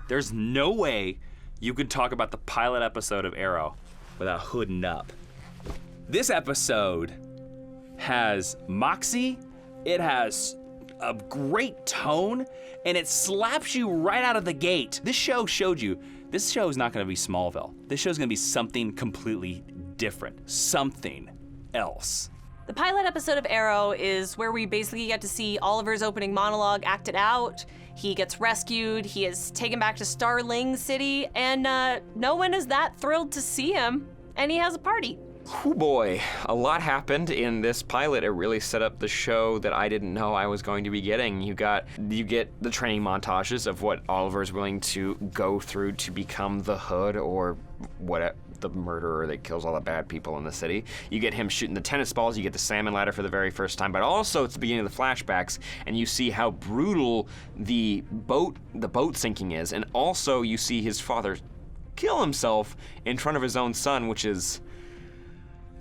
There's no way you could talk about the pilot episode of Arrow without hooding up. This episode has moxie, it has a great tone, and it slaps you right out of the gate. This show showed you, this show is not gonna be Smallville. This show is gonna be something completely different, something else. The pilot episode of Arrow is where we basically get to see Oliver's opening monologue acted out. He gets rescued, he is taken back to Starling City, and no one is that thrilled to see him, and he has a party. Oh boy, a lot happened in this pilot. It really set up the show that I didn't know I was going to be getting. You get the training montages of what Oliver's willing to go through to become the Hood, or what, the murderer that kills all the bad people in the city. You get him shooting the tennis balls, you get the salmon ladder for the very first time, but also it's the beginning of the flashbacks, and you see how brutal the boat sinking is, and also you see his father kill himself in front of his own son,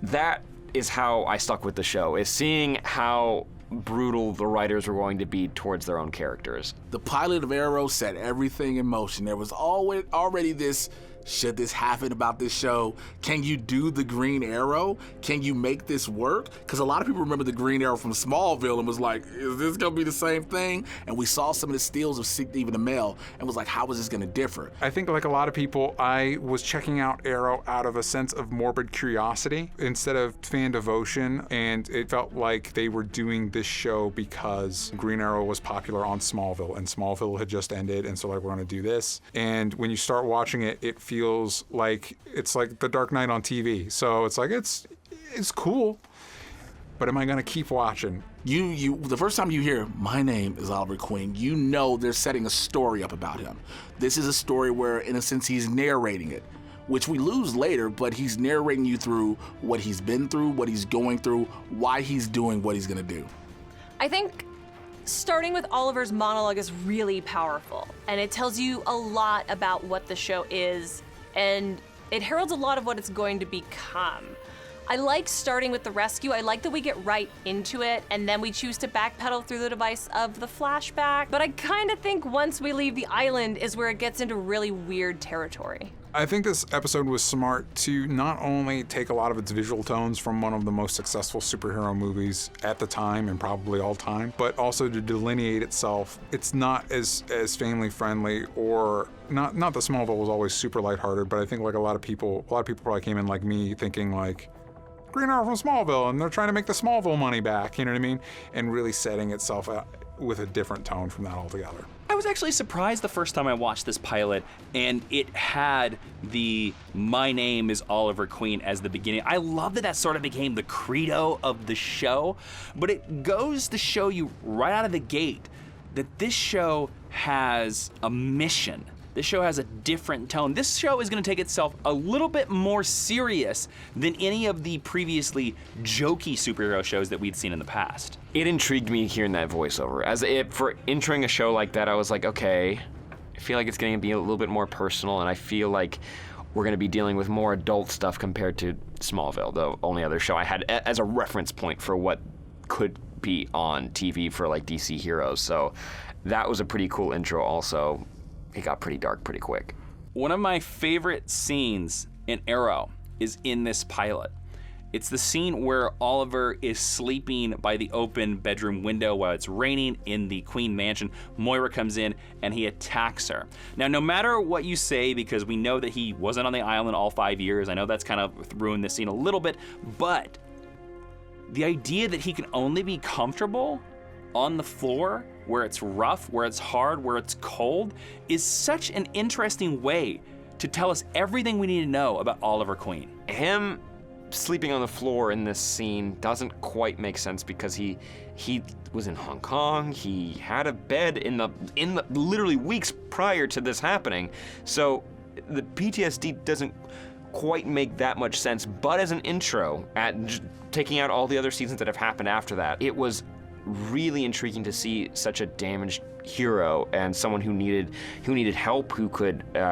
that is how I stuck with the show, is seeing how brutal the writers were going to be towards their own characters. The pilot of Arrow set everything in motion. There was already this, should this happen about this show? Can you do the Green Arrow? Can you make this work? Because a lot of people remember the Green Arrow from Smallville and was like, is this gonna be the same thing? And we saw some of the steals of Stephen Amell and was like, how is this gonna differ? I think like a lot of people, I was checking out Arrow out of a sense of morbid curiosity instead of fan devotion, and it felt like they were doing this show because Green Arrow was popular on Smallville, and Smallville had just ended, and so like, we're gonna do this. And when you start watching it, it feels like it's like The Dark Knight on TV. So it's like, it's cool, but am I gonna keep watching? The first time you hear, my name is Oliver Queen, you know they're setting a story up about him. This is a story where, in a sense, he's narrating it, which we lose later, but he's narrating you through what he's been through, what he's going through, why he's doing what he's gonna do. I think starting with Oliver's monologue is really powerful, and it tells you a lot about what the show is, and it heralds a lot of what it's going to become. I like starting with the rescue. I like that we get right into it, and then we choose to backpedal through the device of the flashback. But I kind of think once we leave the island is where it gets into really weird territory. I think this episode was smart to not only take a lot of its visual tones from one of the most successful superhero movies at the time and probably all time, but also to delineate itself. It's not as family friendly, or not that Smallville was always super lighthearted, but I think like a lot of people probably came in like me thinking like, Green Arrow from Smallville, and they're trying to make the Smallville money back, you know what I mean? And really setting itself out with a different tone from that altogether. I was actually surprised the first time I watched this pilot, and it had the "My name is Oliver Queen" as the beginning. I love that sort of became the credo of the show, but it goes to show you right out of the gate that this show has a mission. This show has a different tone. This show is gonna take itself a little bit more serious than any of the previously jokey superhero shows that we'd seen in the past. It intrigued me hearing that voiceover. For entering a show like that, I was like, okay, I feel like it's gonna be a little bit more personal, and I feel like we're gonna be dealing with more adult stuff compared to Smallville, the only other show I had as a reference point for what could be on TV for like DC heroes. So that was a pretty cool intro also. It got pretty dark pretty quick. One of my favorite scenes in Arrow is in this pilot. It's the scene where Oliver is sleeping by the open bedroom window while it's raining in the Queen Mansion. Moira comes in and he attacks her. Now, no matter what you say, because we know that he wasn't on the island all 5 years, I know that's kind of ruined this scene a little bit, but the idea that he can only be comfortable on the floor where it's rough, where it's hard, where it's cold, is such an interesting way to tell us everything we need to know about Oliver Queen. Him sleeping on the floor in this scene doesn't quite make sense because he was in Hong Kong. He had a bed in the literally weeks prior to this happening. So the PTSD doesn't quite make that much sense, but as an intro, taking out all the other seasons that have happened after that, it was really intriguing to see such a damaged hero and someone who needed help, who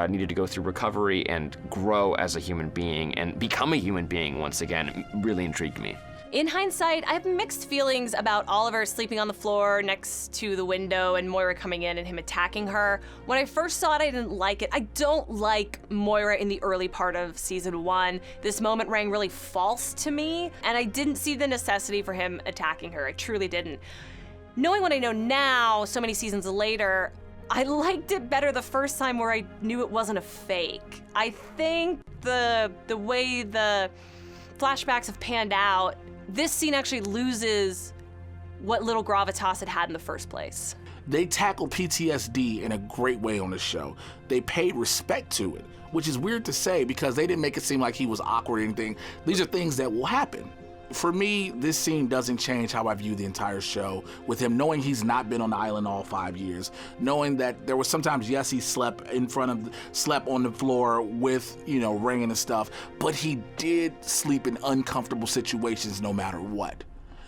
needed to go through recovery and grow as a human being and become a human being once again. It really intrigued me. In hindsight, I have mixed feelings about Oliver sleeping on the floor next to the window and Moira coming in and him attacking her. When I first saw it, I didn't like it. I don't like Moira in the early part of season 1. This moment rang really false to me, and I didn't see the necessity for him attacking her. I truly didn't. Knowing what I know now, so many seasons later, I liked it better the first time where I knew it wasn't a fake. I think the way the flashbacks have panned out, this scene actually loses what little gravitas it had in the first place. They tackled PTSD in a great way on the show. They paid respect to it, which is weird to say because they didn't make it seem like he was awkward or anything. These are things that will happen. For me, this scene doesn't change how I view the entire show, with him knowing he's not been on the island all 5 years, knowing that there was sometimes, yes, he slept on the floor with, Rain and stuff, but he did sleep in uncomfortable situations no matter what.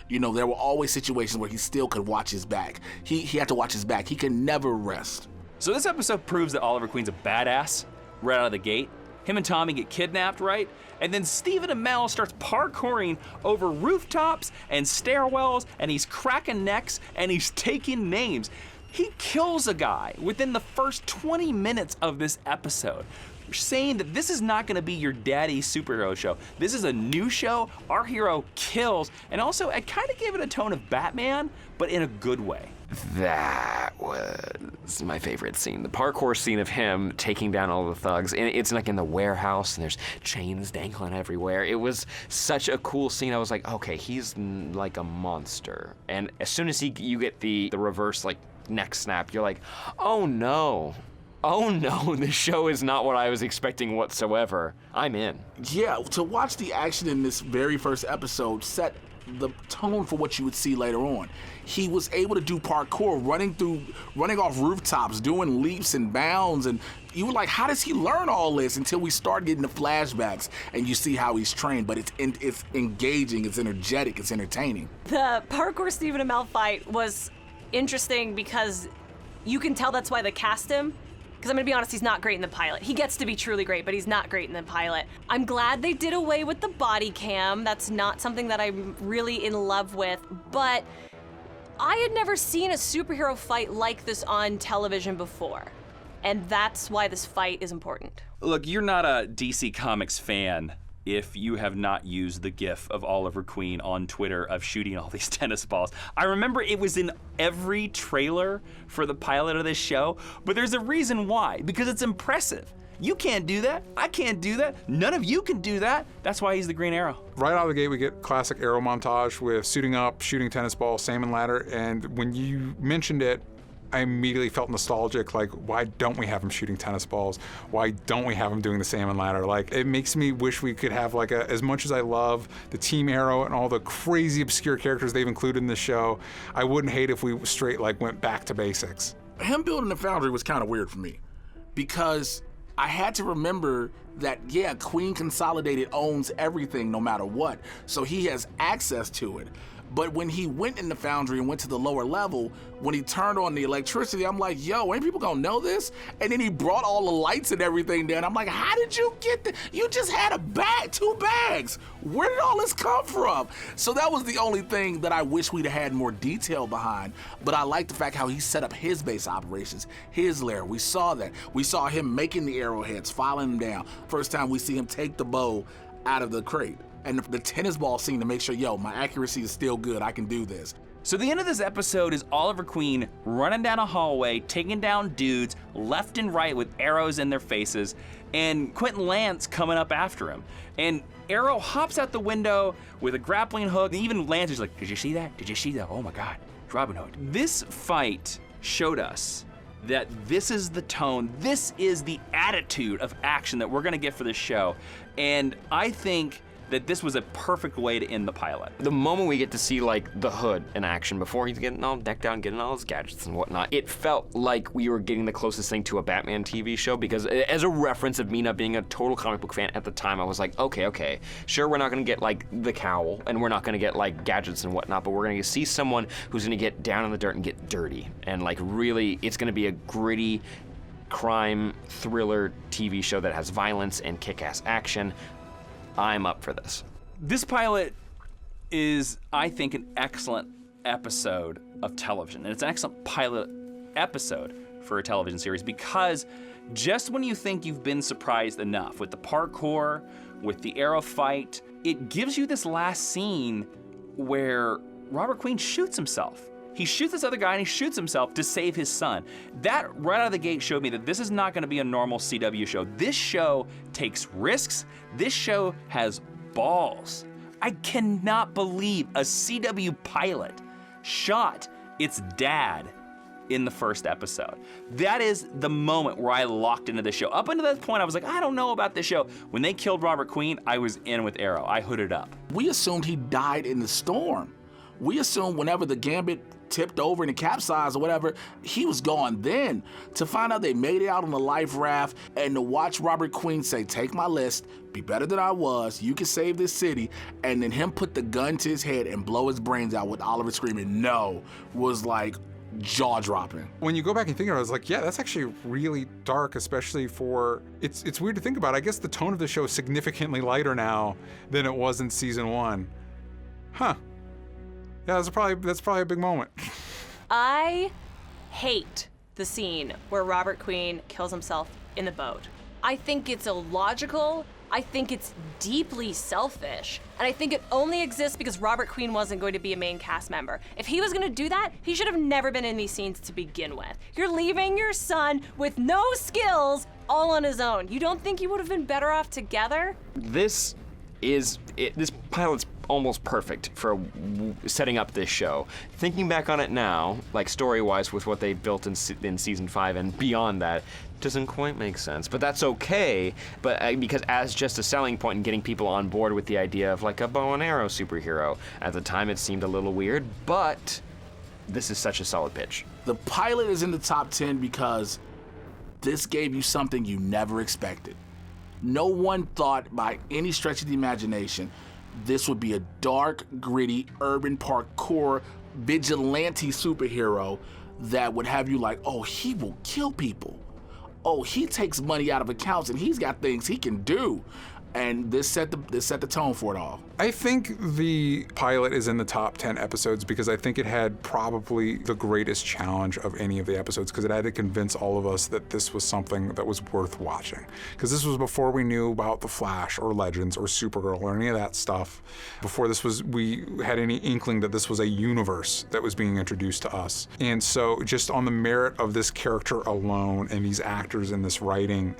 There were always situations where he still could watch his back. He had to watch his back. He can never rest. So this episode proves that Oliver Queen's a badass right out of the gate. Him and Tommy get kidnapped, right? And then Stephen Amell starts parkouring over rooftops and stairwells, and he's cracking necks, and he's taking names. He kills a guy within the first 20 minutes of this episode, saying that this is not gonna be your daddy's superhero show. This is a new show. Our hero kills. And also, I kind of gave it a tone of Batman, but in a good way. That was my favorite scene. The parkour scene of him taking down all the thugs. And it's like in the warehouse and there's chains dangling everywhere. It was such a cool scene. I was like, okay, he's like a monster. And as soon as you get the reverse like neck snap, you're like, oh no, this show is not what I was expecting whatsoever. I'm in. Yeah, to watch the action in this very first episode set the tone for what you would see later on. He was able to do parkour, running off rooftops, doing leaps and bounds, and you were like, how does he learn all this? Until we start getting the flashbacks and you see how he's trained, but it's engaging, it's energetic, it's entertaining. The parkour Stephen Amell fight was interesting because you can tell that's why they cast him. Because I'm gonna be honest, he's not great in the pilot. He gets to be truly great, but he's not great in the pilot. I'm glad they did away with the body cam. That's not something that I'm really in love with, but I had never seen a superhero fight like this on television before. And that's why this fight is important. Look, you're not a DC Comics fan if you have not used the gif of Oliver Queen on Twitter of shooting all these tennis balls. I remember it was in every trailer for the pilot of this show, but there's a reason why, because it's impressive. You can't do that. I can't do that. None of you can do that. That's why he's the Green Arrow. Right out of the gate, we get classic Arrow montage with suiting up, shooting tennis ball, salmon ladder, and when you mentioned it, I immediately felt nostalgic, like, why don't we have him shooting tennis balls? Why don't we have him doing the salmon ladder? Like, it makes me wish we could have, like, as much as I love the Team Arrow and all the crazy obscure characters they've included in the show, I wouldn't hate if we straight, like, went back to basics. Him building the Foundry was kind of weird for me because I had to remember that, yeah, Queen Consolidated owns everything no matter what, so he has access to it. But when he went in the Foundry and went to the lower level, when he turned on the electricity, I'm like, yo, ain't people gonna know this? And then he brought all the lights and everything down. I'm like, how did you get this? You just had two bags. Where did all this come from? So that was the only thing that I wish we'd had more detail behind. But I like the fact how he set up his base operations, his lair. We saw that. We saw him making the arrowheads, filing them down. First time we see him take the bow out of the crate. And the tennis ball scene to make sure, yo, my accuracy is still good, I can do this. So the end of this episode is Oliver Queen running down a hallway, taking down dudes left and right with arrows in their faces, and Quentin Lance coming up after him. And Arrow hops out the window with a grappling hook, and even Lance is like, did you see that? Did you see that? Oh my God, it's Robin Hood. This fight showed us that this is the tone, this is the attitude of action that we're gonna get for this show. And I think that this was a perfect way to end the pilot. The moment we get to see like the Hood in action before he's getting all decked out and getting all his gadgets and whatnot, it felt like we were getting the closest thing to a Batman TV show, because as a reference of me not being a total comic book fan at the time, I was like, okay, sure, we're not gonna get like the cowl and we're not gonna get like gadgets and whatnot, but we're gonna see someone who's gonna get down in the dirt and get dirty. And like really, it's gonna be a gritty crime thriller TV show that has violence and kick-ass action. I'm up for this. This pilot is, I think, an excellent episode of television. And it's an excellent pilot episode for a television series because just when you think you've been surprised enough with the parkour, with the arrow fight, it gives you this last scene where Robert Queen shoots himself. He shoots this other guy and he shoots himself to save his son. That right out of the gate showed me that this is not going to be a normal CW show. This show takes risks. This show has balls. I cannot believe a CW pilot shot its dad in the first episode. That is the moment where I locked into the show. Up until that point, I was like, I don't know about this show. When they killed Robert Queen, I was in with Arrow. I hooded up. We assumed he died in the storm. We assumed whenever the Gambit tipped over and it capsized or whatever, he was gone then. To find out they made it out on the life raft and to watch Robert Queen say, take my list, be better than I was, you can save this city, and then him put the gun to his head and blow his brains out with Oliver screaming no, was like jaw-dropping. When you go back and think about it, I was like, yeah, that's actually really dark, especially for, it's weird to think about. I guess the tone of the show is significantly lighter now than it was in season 1. Huh. Yeah, that's probably a big moment. I hate the scene where Robert Queen kills himself in the boat. I think it's illogical. I think it's deeply selfish. And I think it only exists because Robert Queen wasn't going to be a main cast member. If he was going to do that, he should have never been in these scenes to begin with. You're leaving your son with no skills all on his own. You don't think you would have been better off together? This pilot's almost perfect for setting up this show. Thinking back on it now, like story-wise with what they built in season 5 and beyond that, doesn't quite make sense. But that's okay, because as just a selling point and getting people on board with the idea of like a bow and arrow superhero. At the time it seemed a little weird, but this is such a solid pitch. The pilot is in the top 10 because this gave you something you never expected. No one thought by any stretch of the imagination this would be a dark, gritty, urban parkour, vigilante superhero that would have you like, oh, he will kill people. Oh, he takes money out of accounts and he's got things he can do. And this set the tone for it all. I think the pilot is in the top 10 episodes because I think it had probably the greatest challenge of any of the episodes because it had to convince all of us that this was something that was worth watching. Because this was before we knew about The Flash or Legends or Supergirl or any of that stuff. Before we had any inkling that this was a universe that was being introduced to us. And so just on the merit of this character alone and these actors and this writing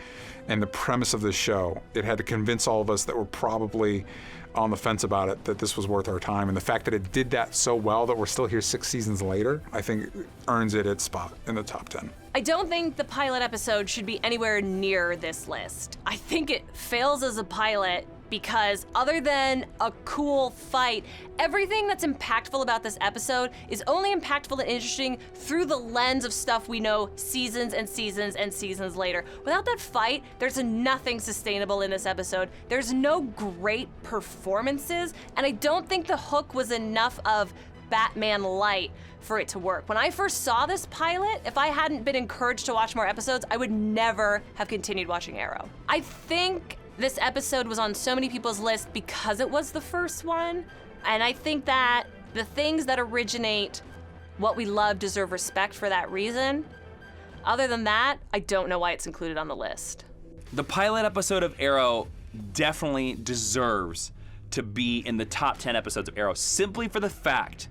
and the premise of this show, it had to convince all of us that were probably on the fence about it that this was worth our time. And the fact that it did that so well that we're still here 6 seasons later, I think earns it its spot in the top 10. I don't think the pilot episode should be anywhere near this list. I think it fails as a pilot because other than a cool fight, everything that's impactful about this episode is only impactful and interesting through the lens of stuff we know seasons and seasons and seasons later. Without that fight, there's nothing sustainable in this episode. There's no great performances, and I don't think the hook was enough of Batman light for it to work. When I first saw this pilot, if I hadn't been encouraged to watch more episodes, I would never have continued watching Arrow. I think this episode was on so many people's list because it was the first one, and I think that the things that originate what we love deserve respect for that reason. Other than that, I don't know why it's included on the list. The pilot episode of Arrow definitely deserves to be in the top 10 episodes of Arrow simply for the fact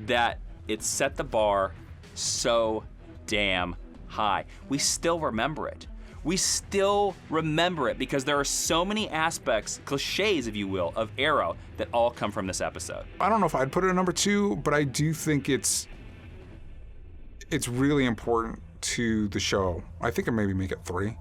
that it set the bar so damn high. We still remember it. We still remember it because there are so many aspects, cliches if you will, of Arrow that all come from this episode. I don't know if I'd put it at number 2, but I do think it's really important to the show. I think I'd maybe make it 3.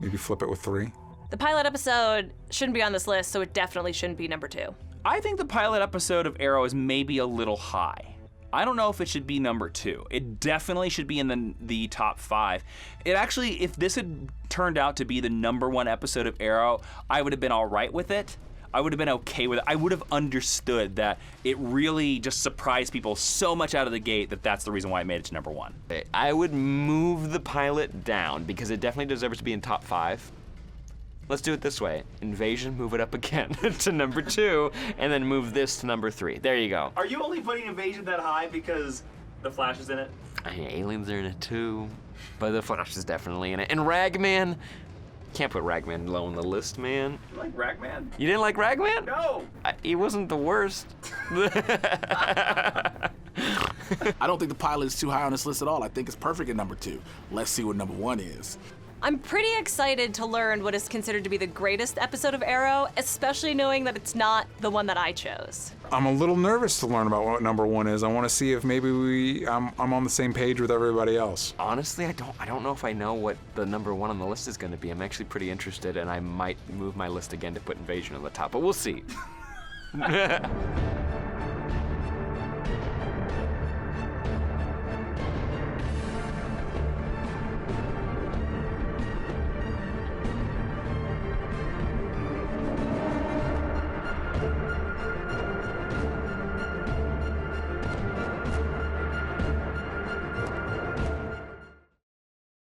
Maybe flip it with 3. The pilot episode shouldn't be on this list, so it definitely shouldn't be number 2. I think the pilot episode of Arrow is maybe a little high. I don't know if it should be number 2. It definitely should be in the top 5. It actually, if this had turned out to be the number 1 episode of Arrow, I would have been all right with it. I would have been okay with it. I would have understood that it really just surprised people so much out of the gate that that's the reason why it made it to number 1. I would move the pilot down because it definitely deserves to be in top 5. let's do it this way. Invasion, move it up again to number 2, and then move this to number 3. There you go. Are you only putting Invasion that high because the Flash is in it? I mean, Aliens are in it too, but the Flash is definitely in it. And Ragman, can't put Ragman low on the list, man. You like Ragman? You didn't like Ragman? No. He wasn't the worst. I don't think the pilot is too high on this list at all. I think it's perfect at number 2. Let's see what number 1 is. I'm pretty excited to learn what is considered to be the greatest episode of Arrow, especially knowing that it's not the one that I chose. I'm a little nervous to learn about what number 1 is. I want to see if maybe I'm on the same page with everybody else. Honestly, I don't know if I know what the number 1 on the list is going to be. I'm actually pretty interested, and I might move my list again to put Invasion on the top, but we'll see.